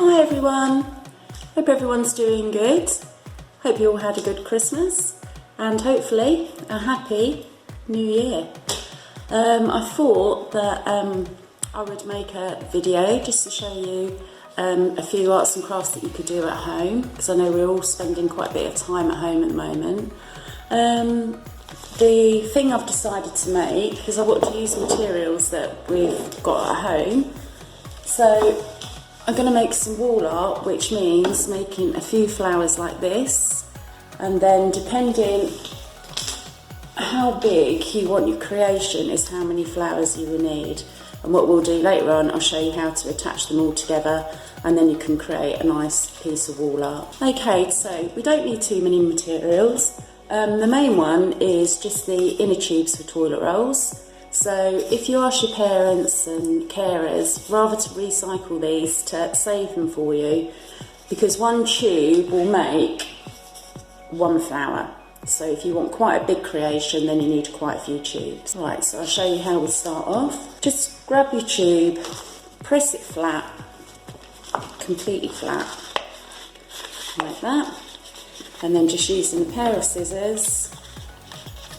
Hi everyone, hope everyone's doing good. Hope you all had a good Christmas and hopefully a happy New Year. I thought that I would make a video just to show you a few arts and crafts that you could do at home, because I know we're all spending quite a bit of time at home at the moment. The thing I've decided to make, because I want to use materials that we've got at home, so I'm going to make some wall art, which means making a few flowers like this, and then depending how big you want your creation is how many flowers you will need. And what we'll do later on, I'll show you how to attach them all together, and then you can create a nice piece of wall art. Okay, so we don't need too many materials. The main one is just the inner tubes for toilet rolls. So if you ask your parents and carers rather to recycle these to save them for you, because one tube will make one flower. So if you want quite a big creation, then you need quite a few tubes. Right, so I'll show you how we start off. Just grab your tube, press it flat, completely flat, like that. And then just using a pair of scissors,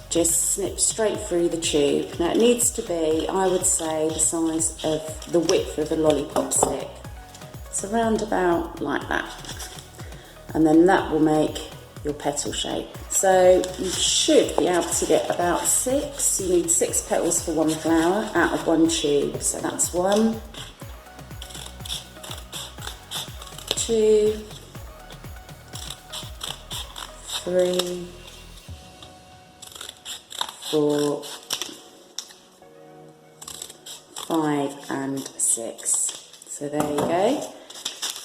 just snip straight through the tube. Now it needs to be, I would say, the size of the width of a lollipop stick. It's around about like that. And then that will make your petal shape. So you should be able to get about 6. You need 6 petals for one flower out of one tube. So that's 1, 2, 3, 4, 5 and 6. So there you go.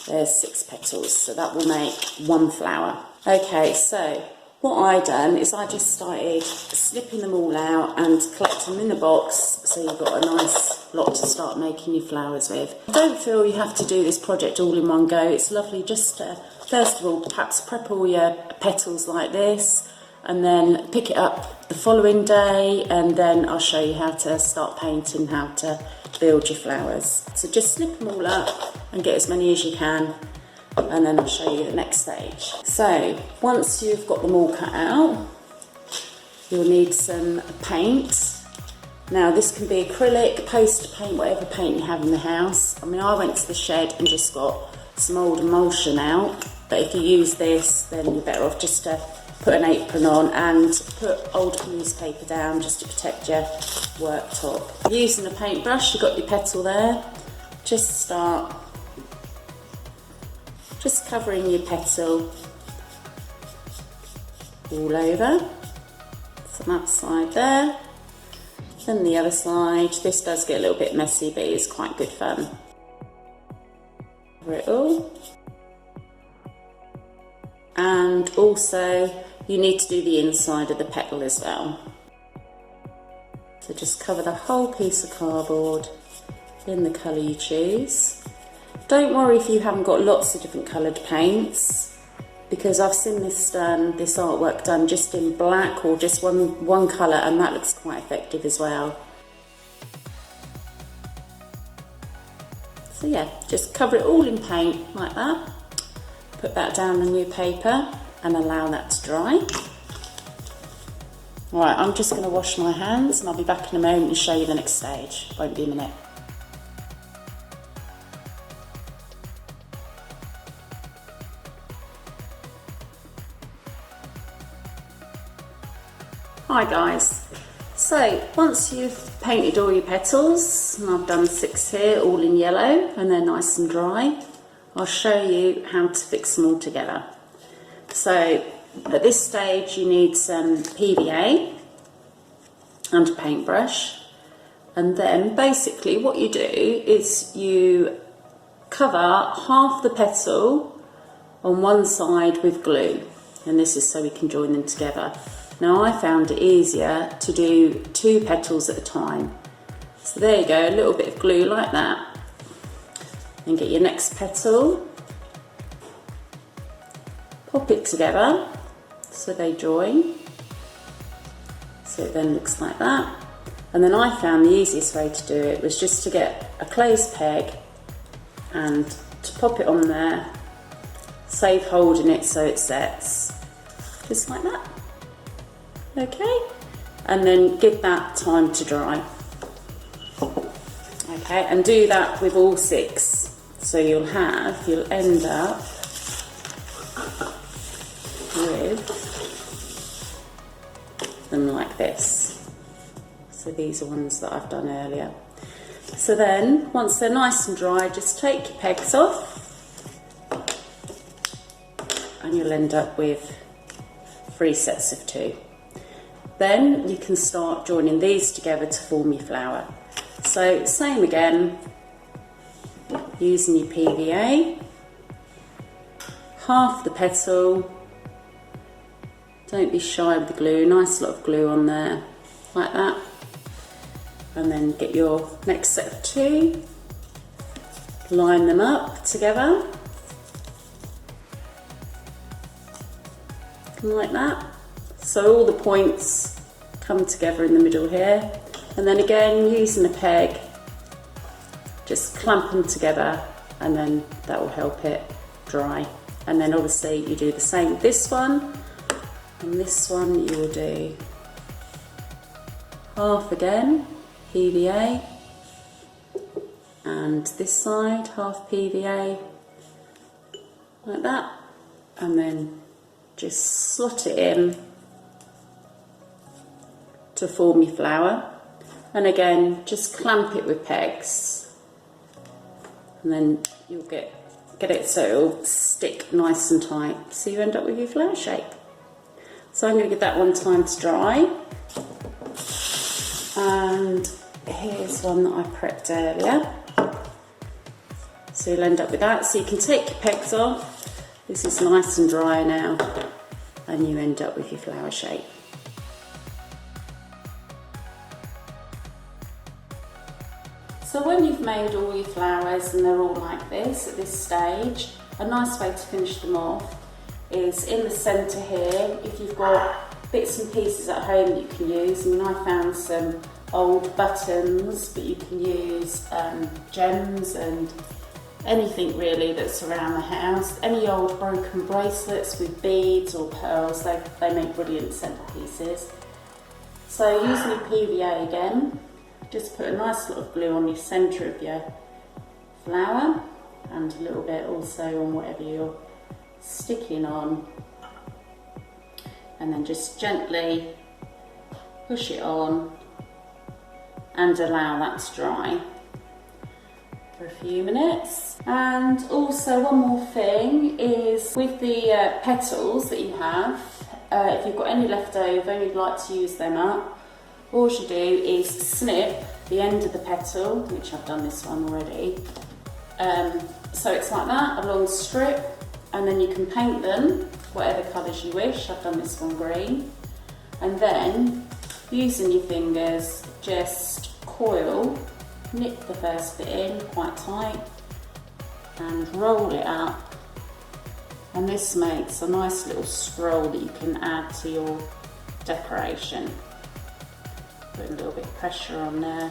There's 6 petals. So that will make one flower. Okay, so what I done is I just started snipping them all out and collecting them in a box, so you've got a nice lot to start making your flowers with. Don't feel you have to do this project all in one go. It's lovely just to, first of all, perhaps prep all your petals like this, and then pick it up the following day, and then I'll show you how to start painting, how to build your flowers. So just snip them all up and get as many as you can, and then I'll show you the next stage. So once you've got them all cut out, you'll need some paint. Now this can be acrylic, poster paint, whatever paint you have in the house. I mean, I went to the shed and just got some old emulsion out, but if you use this, then you're better off just to put an apron on and put old newspaper down just to protect your worktop. Using a paintbrush, you've got your petal there. Just start covering your petal all over. So that side there, then the other side. This does get a little bit messy, but it's quite good fun. Cover it all. And also you need to do the inside of the petal as well. So just cover the whole piece of cardboard in the colour you choose. Don't worry if you haven't got lots of different coloured paints, because I've seen this artwork done just in black or just one colour, and that looks quite effective as well. So yeah, just cover it all in paint like that. Put that down on your paper and allow that to dry. Right, I'm just going to wash my hands and I'll be back in a moment and show you the next stage. Won't be a minute. Hi guys. So once you've painted all your petals, and I've done 6 here, all in yellow, and they're nice and dry, I'll show you how to fix them all together. So at this stage you need some PVA and a paintbrush, and then basically what you do is you cover half the petal on one side with glue, and this is so we can join them together. Now I found it easier to do 2 petals at a time. So there you go, a little bit of glue like that. And get your next petal, pop it together so they join. So it then looks like that. And then I found the easiest way to do it was just to get a clothes peg and to pop it on there, save holding it so it sets, just like that. Okay, and then give that time to dry. Okay, and do that with all 6. So you'll end up with them like this. So these are ones that I've done earlier. So then, once they're nice and dry, just take your pegs off and you'll end up with 3 sets of 2. Then you can start joining these together to form your flower. So same again, using your PVA, half the petal, don't be shy with the glue, nice lot of glue on there, like that. And then get your next set of 2, line them up together, like that. So all the points come together in the middle here. And then again, using a peg, just clamp them together and then that will help it dry. And then obviously you do the same with this one, and this one you will do half again, PVA, and this side half PVA, like that, and then just slot it in to form your flower. And again, just clamp it with pegs, and then you'll get it so it'll stick nice and tight, so you end up with your flower shape. So I'm going to give that one time to dry. And here's one that I prepped earlier. So you'll end up with that. So you can take your pegs off. This is nice and dry now, and you end up with your flower shape. So when you've made all your flowers and they're all like this at this stage, a nice way to finish them off is in the centre here. If you've got bits and pieces at home that you can use, I mean, I found some old buttons, but you can use gems and anything really that's around the house. Any old broken bracelets with beads or pearls, they make brilliant centerpieces. So using your PVA again, just put a nice lot of glue on your centre of your flower and a little bit also on whatever you're sticking on, and then just gently push it on and allow that to dry for a few minutes. And also one more thing is with the petals that you have, if you've got any left over and you'd like to use them up, all you do is snip the end of the petal, which I've done this one already. So it's like that, a long strip, and then you can paint them whatever colours you wish. I've done this one green. And then, using your fingers, just coil, nip the first bit in quite tight, and roll it up. And this makes a nice little scroll that you can add to your decoration. Put a little bit of pressure on there.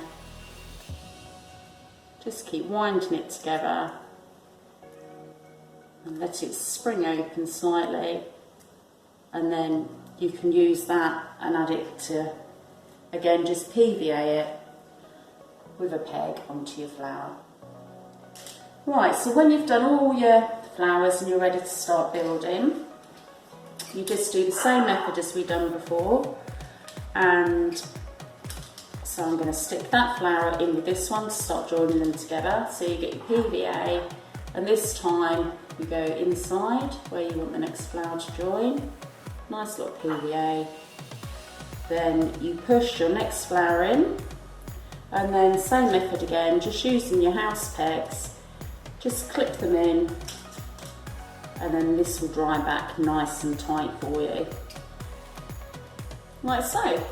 Just keep winding it together and let it spring open slightly, and then you can use that and add it to, again, just PVA it with a peg onto your flower. Right, so when you've done all your flowers and you're ready to start building, you just do the same method as we've done before. And so I'm going to stick that flower in with this one to start joining them together. So you get your PVA, and this time you go inside where you want the next flower to join. Nice little PVA. Then you push your next flower in, and then same method again, just using your house pegs, just clip them in, and then this will dry back nice and tight for you. Like so.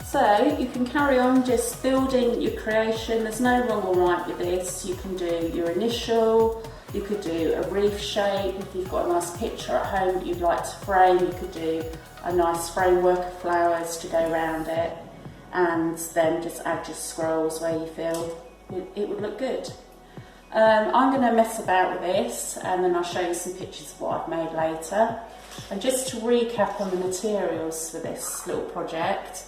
So you can carry on just building your creation. There's no wrong or right with this. You can do your initial, you could do a wreath shape. If you've got a nice picture at home that you'd like to frame, you could do a nice framework of flowers to go around it, and then just add your scrolls where you feel it would look good. I'm going to mess about with this and then I'll show you some pictures of what I've made later. And just to recap on the materials for this little project,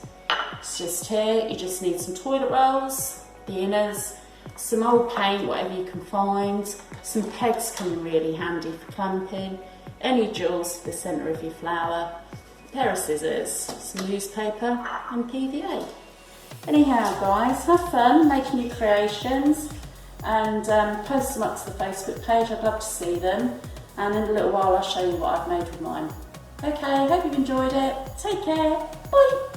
it's just here, you just need some toilet rolls, the inners, some old paint, whatever you can find, some pegs come in really handy for clamping, any jewels for the centre of your flower, a pair of scissors, some newspaper and PVA. Anyhow guys, have fun making your creations and post them up to the Facebook page, I'd love to see them, and in a little while I'll show you what I've made with mine. Okay, hope you've enjoyed it, take care, bye!